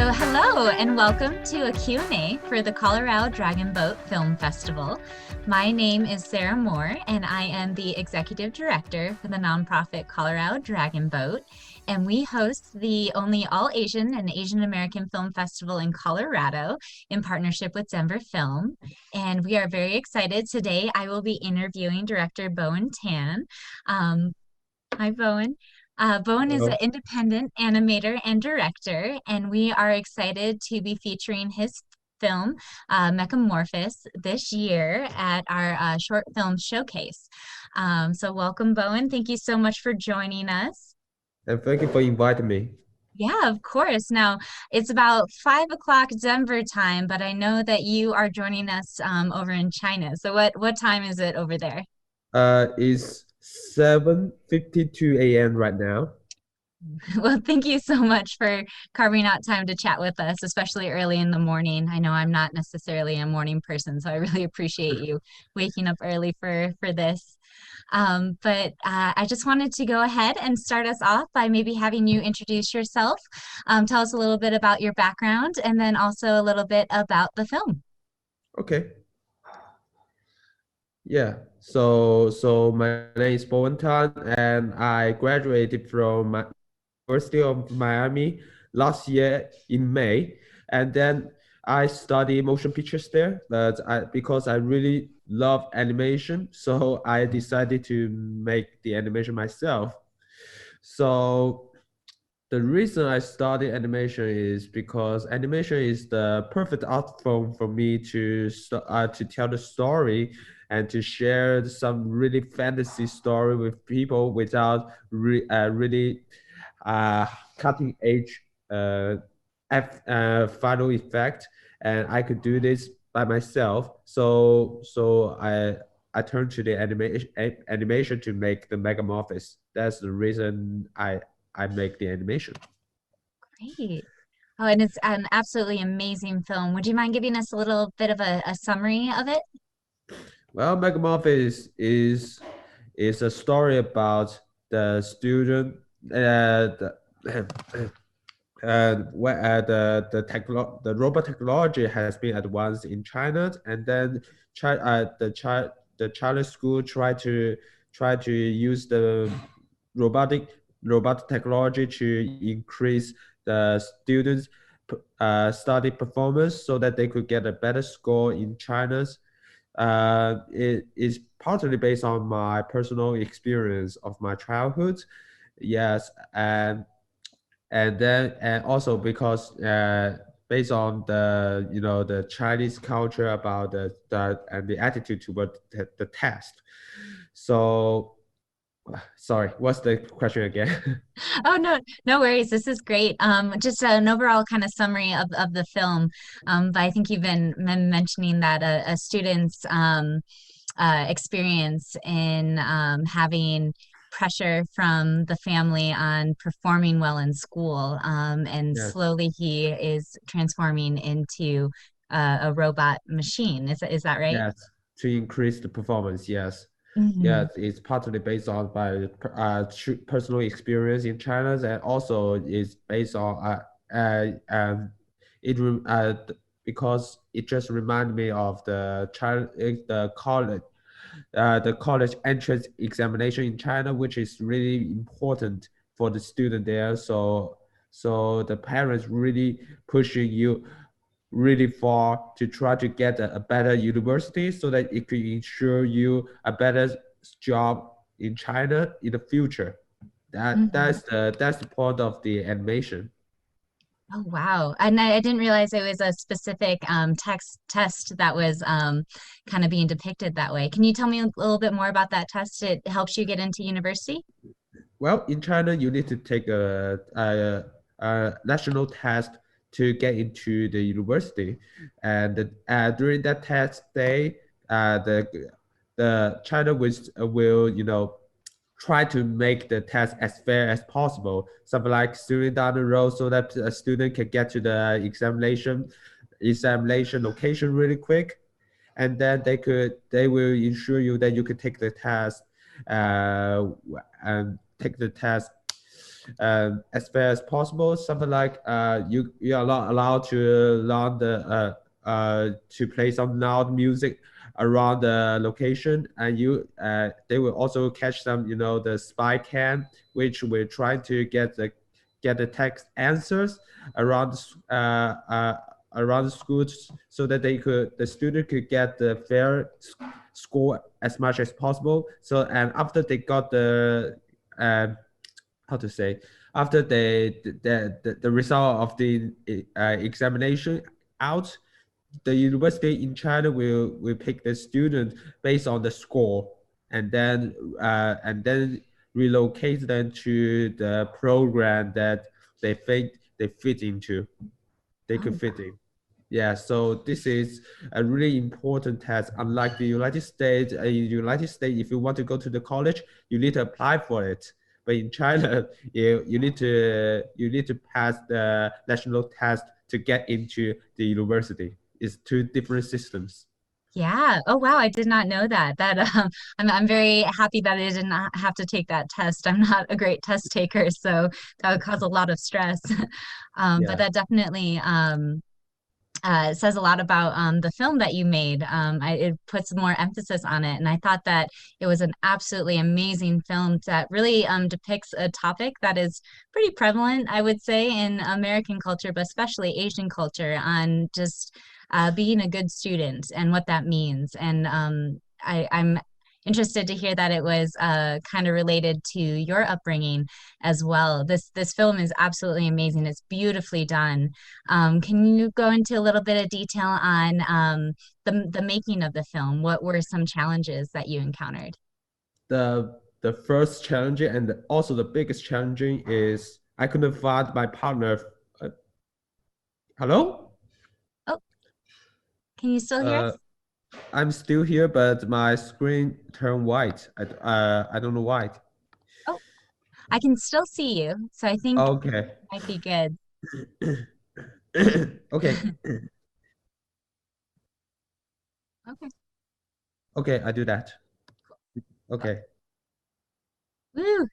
So hello and welcome to a Q&A for the Colorado Dragon Boat Film Festival. My name is Sara Moore and I am the Executive Director for the nonprofit Colorado Dragon Boat. And we host the only all-Asian and Asian American film festival in Colorado in partnership with Denver Film. And we are very excited. Today I will be interviewing director Bowen Tan. Hi, Bowen. Bowen is an Hello. independent animator and director, and we are excited to be featuring his film, Mechamorphisis, this year at our short film showcase. So welcome, Bowen. Thank you so much for joining us. And thank you for inviting me. Yeah, of course. Now, it's about 5 o'clock Denver time, but I know that you are joining us over in China. So what time is it over there? It's 7:52 a.m. right now. Well, thank you so much for carving out time to chat with us, especially early in the morning. I know I'm not necessarily a morning person, so I really appreciate you waking up early for this. But I just wanted to go ahead and start us off by maybe having you introduce yourself, tell us a little bit about your background, and then also a little bit about the film. Okay. Yeah. So my name is Bowen Tan, and I graduated from University of Miami last year in May, and then I study motion pictures there. But because I really love animation, so I decided to make the animation myself. So the reason I studied animation is because animation is the perfect art form for me to tell the story and to share some really fantasy story with people without really uh, cutting edge uh, final effect. And I could do this by myself. So I turned to the animation to make the Megamorphosis. That's the reason I make the animation. Great. Oh, and it's an absolutely amazing film. Would you mind giving us a little bit of a summary of it? Well, Megamorphosis is a story about the student the, where the robot technology has been advanced in China, and then the Chinese school try to use the robotic robotic technology to increase the students' study performance so that they could get a better score in China's. It is partly based on my personal experience of my childhood. Yes, and also because based on the Chinese culture about the and the attitude toward the test. So sorry, what's the question again? Oh no, no worries. This is great. Just an overall kind of summary of the film. But I think you've been mentioning that a student's experience in having pressure from the family on performing well in school, and Yes, slowly he is transforming into a robot machine. Is that right? yes, to increase the performance. Yes. Hmm. Yes, it's partly based on my personal experience in China, and also is based on it because it just reminded me of the college entrance examination in China, which is really important for the student there. So the parents really pushing you really far to try to get a better university so that it could ensure you a better job in China in the future. That's the point of the animation. Oh, wow. And I didn't realize it was a specific text test that was kind of being depicted that way. Can you tell me a little bit more about that test? It helps you get into university? Well, in China, you need to take a national test to get into the university, and during that test day, the China will try to make the test as fair as possible. Something like steering down the road so that a student can get to the examination location really quick, and then they will ensure you that you can take the test and take the test as far as possible. Something like you are not allowed to learn to play some loud music around the location, and they will also catch some the spy cam, which we're trying to get the text answers around around the schools so that the student could get the fair score as much as possible. So and after they got the how to say after the result of the examination out, the university in China will pick the student based on the score, and then relocate them to the program that they think they fit into, they could Oh, fit in. Yeah, so this is a really important test. Unlike the United States, in the United States, if you want to go to the college, you need to apply for it. But in China, you need to pass the national test to get into the university. It's two different systems. yeah. Oh, wow. I did not know that. I'm very happy that I did not have to take that test. I'm not a great test taker, so that would cause a lot of stress. But Yeah. that definitely it says a lot about the film that you made. It puts more emphasis on it, and I thought that it was an absolutely amazing film that really depicts a topic that is pretty prevalent, I would say, in American culture, but especially Asian culture, on just being a good student and what that means. And I'm interested to hear that it was kind of related to your upbringing as well. This film is absolutely amazing. It's beautifully done. Can you go into a little bit of detail on the making of the film? What were some challenges that you encountered? The first challenging and also the biggest challenging is I couldn't find my partner. Uh, Hello? Oh, can you still hear Uh, us? I'm still here, but my screen turned white. I don't know why. Oh, I can still see you, so I think it Okay. might be good. Okay. Okay. Okay, I do that. Okay. Woo!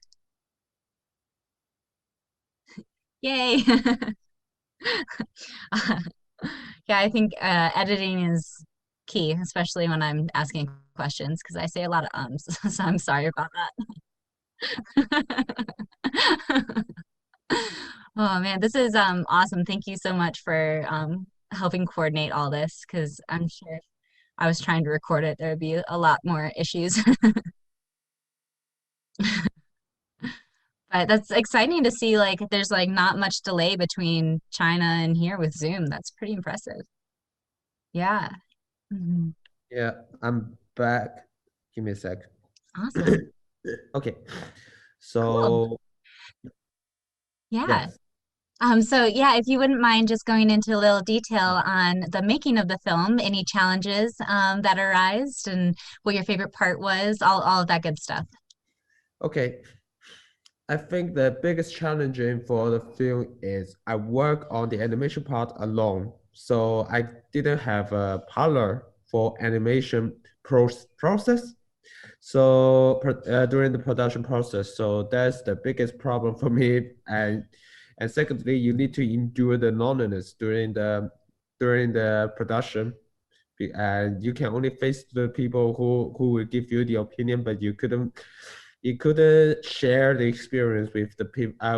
Yay! Yeah, I think editing is key, especially when I'm asking questions because I say a lot of ums. So I'm sorry about that. Oh man, this is awesome. Thank you so much for helping coordinate all this because I'm sure if I was trying to record it, there would be a lot more issues. But that's exciting to see like there's like not much delay between China and here with Zoom. That's pretty impressive. Yeah. Mhm. Yeah, I'm back. Give me a sec. Awesome. Okay. Cool. So, Yeah. yes. So yeah, if you wouldn't mind just going into a little detail on the making of the film, any challenges that arised and what your favorite part was, all of that good stuff. Okay. I think the biggest challenging for the film is I work on the animation part alone. So I didn't have a partner for animation process. So during the production process, so that's the biggest problem for me. And secondly, you need to endure the loneliness during the production, and you can only face the people who will give you the opinion, but you couldn't share the experience with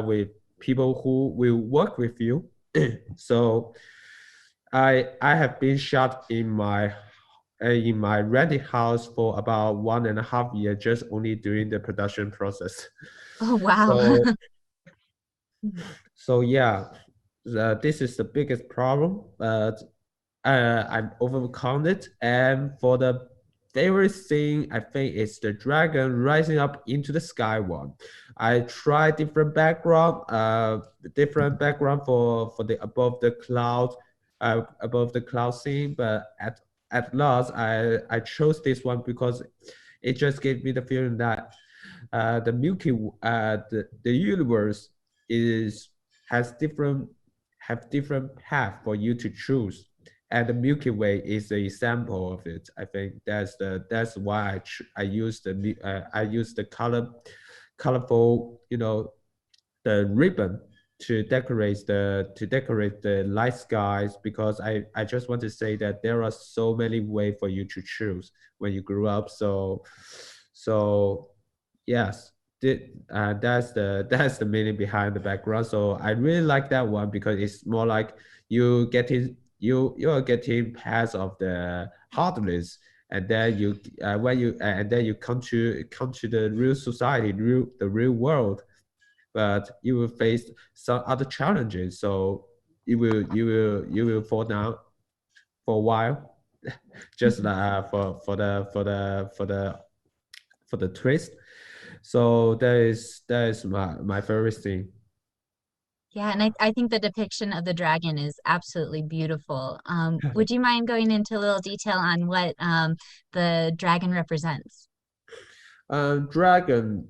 with people who will work with you. So I have been shot in my rented house for about 1.5 years, just only during the production process. Oh, wow. So so yeah, this is the biggest problem, but I've overcome it. And for the favorite thing, I think it's the dragon rising up into the sky one. I tried different background for the above the cloud scene, but at last I chose this one because it just gave me the feeling that the universe is has different have different path for you to choose, and the Milky Way is the example of it. I think that's why I use the colorful the ribbon to decorate the night skies, because I just want to say that there are so many ways for you to choose when you grew up. So yes, that's the that's the meaning behind the background. So I really like that one because it's more like you are getting parts of the hardness, and then you when you and then you come to the real society, the real world, but you will face some other challenges. So you will fall down for a while, just for the twist. So that is my favorite thing. Yeah, and I think the depiction of the dragon is absolutely beautiful. Would you mind going into a little detail on what the dragon represents? Dragon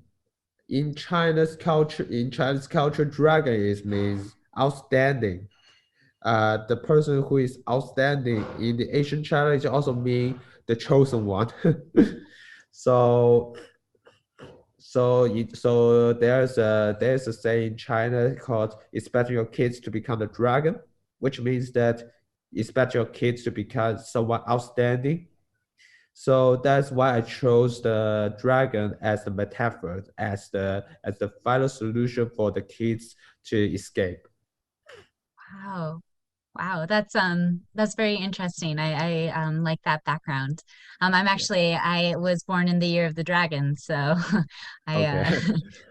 in Chinese culture, dragon is means outstanding. The person who is outstanding in the Asian China is also mean the chosen one. so so there's a saying in China called expect your kids to become a dragon, which means that expect your kids to become someone outstanding. So that's why I chose the dragon as the metaphor, as the final solution for the kids to escape. Wow. Wow, that's very interesting. I like that background. Yeah. I was born in the year of the dragon, so I Okay.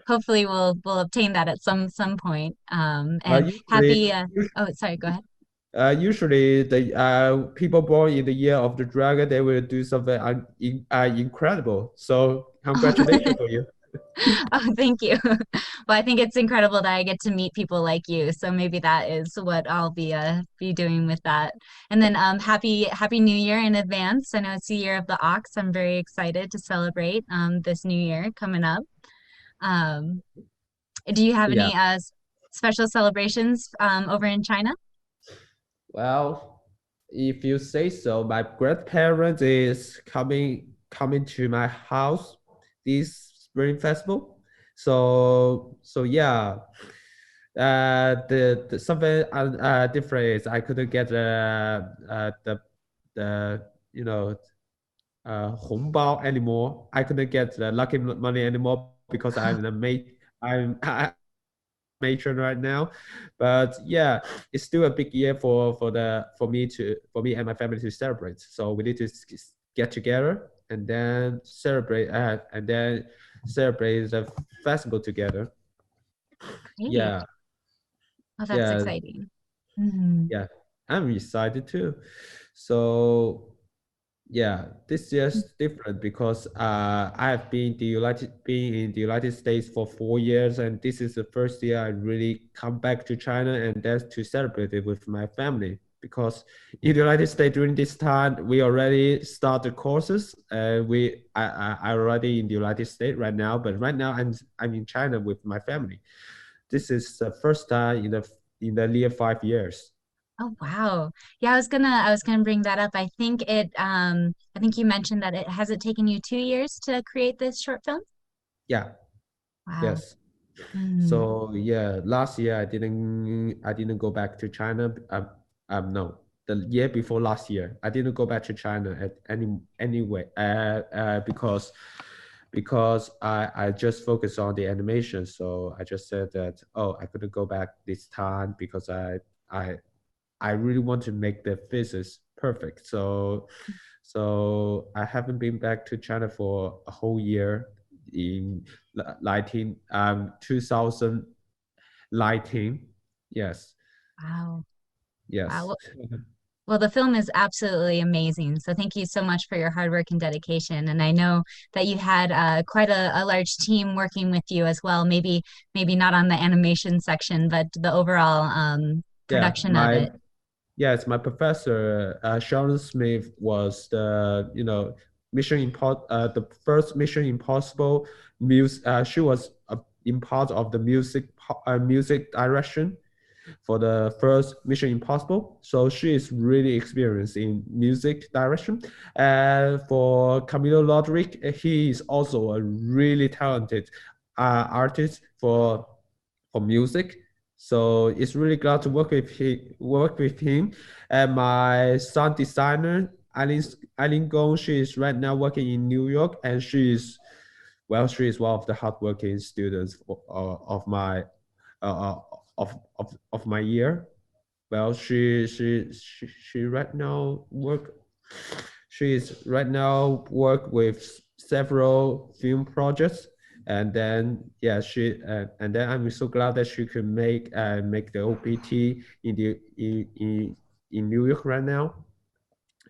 hopefully will obtain that at some point. Uh, And happy usually, oh sorry, go ahead. usually the people born in the year of the dragon, they will do something incredible. So congratulations for you. Oh, thank you. Well, I think it's incredible that I get to meet people like you. So maybe that is what I'll be doing with that. And then happy New Year in advance. I know it's the year of the ox. I'm very excited to celebrate this new year coming up. Um, do you have Yeah. any special celebrations over in China? Well, if you say so, my grandparents is coming to my house this spring festival. So yeah, the something different is I couldn't get the you know 红包 anymore. I couldn't get the lucky money anymore because I'm the mate. I matron right now. But yeah, it's still a big year for me and my family to celebrate. So we need to get together and then celebrate the festival together. Great. Yeah, Oh, that's yeah, exciting. Mhm. yeah. I'm excited too. So yeah, this year's different because I have been in the United States for 4 years, and this is the first year I really come back to China, and that's to celebrate it with my family. Because in the United States during this time, we already started courses. I already in the United States right now, but right now I'm in China with my family. This is the first time in the near 5 years. Oh wow. Yeah, I was gonna bring that up. I think you mentioned that it has it taken you 2 years to create this short film? Yeah, Wow. yes. Mm. So yeah, last year I didn't go back to China. No, the year before last year I didn't go back to China at anyway. Because I just focused on the animation. So I just said that oh I couldn't go back this time because I I really want to make the physics perfect. So I haven't been back to China for a whole year in 2019. Yes, Wow. Wow. yes. Well, the film is absolutely amazing. So thank you so much for your hard work and dedication. And I know that you had quite a large team working with you as well. Maybe not on the animation section, but the overall Yeah, production of it. yes, my professor, Sharon Smith, was the first Mission Impossible music. She was in part of the music direction for the first Mission Impossible. So she is really experienced in music direction. And for Camilo Rodriguez, he is also a really talented artist music. So it's really glad to work with him. And my sound designer, Eileen Gong, she is right now working in New York, and she is one of the hardworking students of my uh, of my year. Well, she right now work. She is right now work with several film projects, and then yeah, and then I'm so glad that she could make the OPT in New York right now.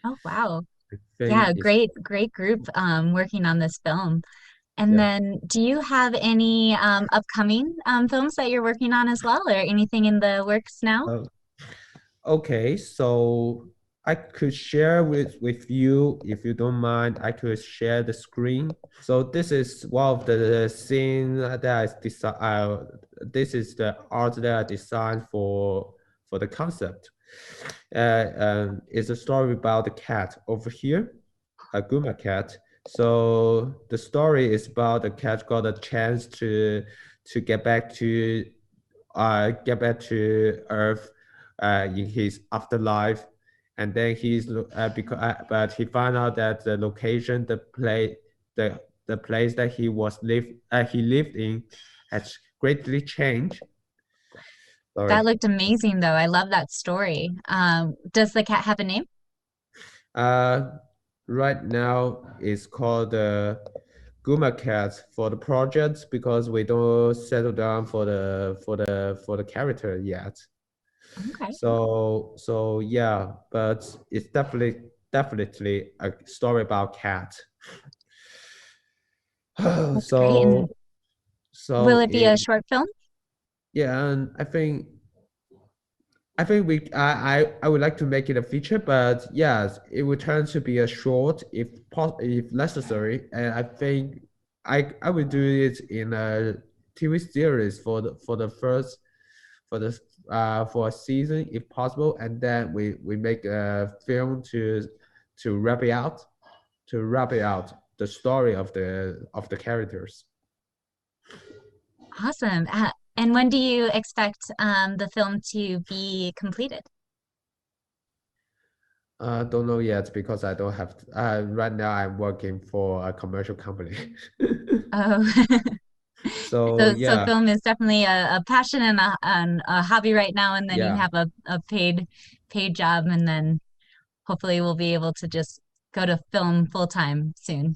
Oh, wow. I Yeah, think it's great group working on this film. And yeah. then do you have any upcoming films that you're working on as well, or anything in the works now? Uh, Okay, so I could share with you, if you don't mind, I could share the screen. So this is one of the scene that I design. This is the art that I designed for the concept. It's a story about the cat over here, a Guma cat. So the story is about the cat got a chance to get back to Earth in his afterlife, and then but he found out that the location, the place that he lived in, has greatly changed. Sorry. That looked amazing, though. I love that story. Does the cat have a name? Uh, right now it's called the Guma Cat for the project because we don't settle down for the character yet. Okay, So yeah, but it's definitely a story about cat. that's great. And So will so it be a it short film? yeah, and I think I would like to make it a feature, but yes, it will turn to be a short if necessary, and I think I will do it in a TV series for a season if possible, and then we make a film to wrap it out the story of the characters. Awesome. And when do you expect the film to be completed? Don't know yet because I don't have right now I'm working for a commercial company. Oh, So so yeah, film is definitely a passion and a hobby right now, and then you yeah, have a paid job, and then hopefully we'll be able to just go to film full time soon.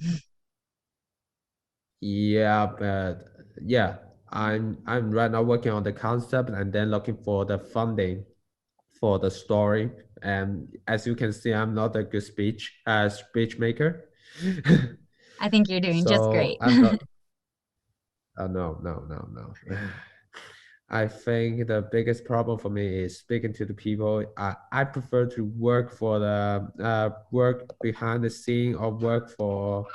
yeah, but yeah, I'm right now working on the concept and then looking for the funding for the story. And as you can see, I'm not a good speech maker. I think you're doing just So great. I'm not. Oh, no, no, no, no. I think the biggest problem for me is speaking to the people. I prefer to work behind the scene or work for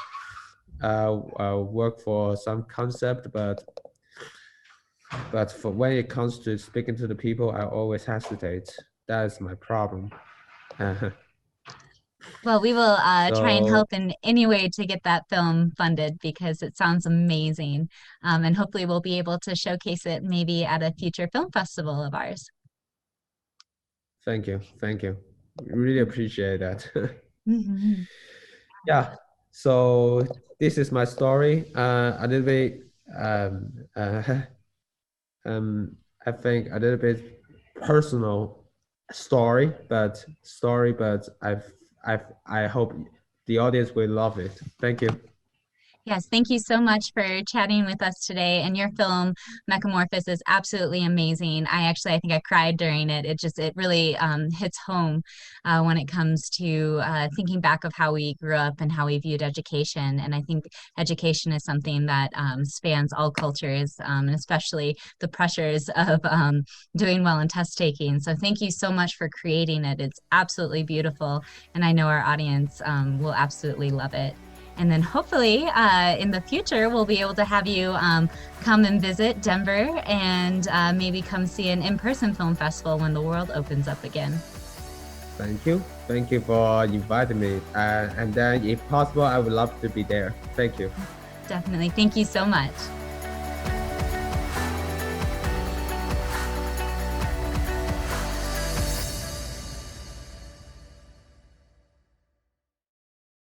some concept, but for when it comes to speaking to the people, I always hesitate. That is my problem. Well, we will try and So help in any way to get that film funded because it sounds amazing. And hopefully we'll be able to showcase it maybe at a future film festival of ours. thank you. Really appreciate that. Mhm. Yeah. So this is my story. A little bit um uh, um I think a little bit personal but I hope the audience will love it. Thank you. Yes, thank you so much for chatting with us today. And your film, Mechamorphosis, is absolutely amazing. I think I cried during it. It really hits home when it comes to thinking back of how we grew up and how we viewed education. And I think education is something that spans all cultures, and especially the pressures of doing well in test taking. So thank you so much for creating it. It's absolutely beautiful. And I know our audience will absolutely love it. And then hopefully in the future, we'll be able to have you come and visit Denver and maybe come see an in-person film festival when the world opens up again. Thank you. Thank you for inviting me. And then if possible, I would love to be there. Thank you. Definitely. Thank you so much.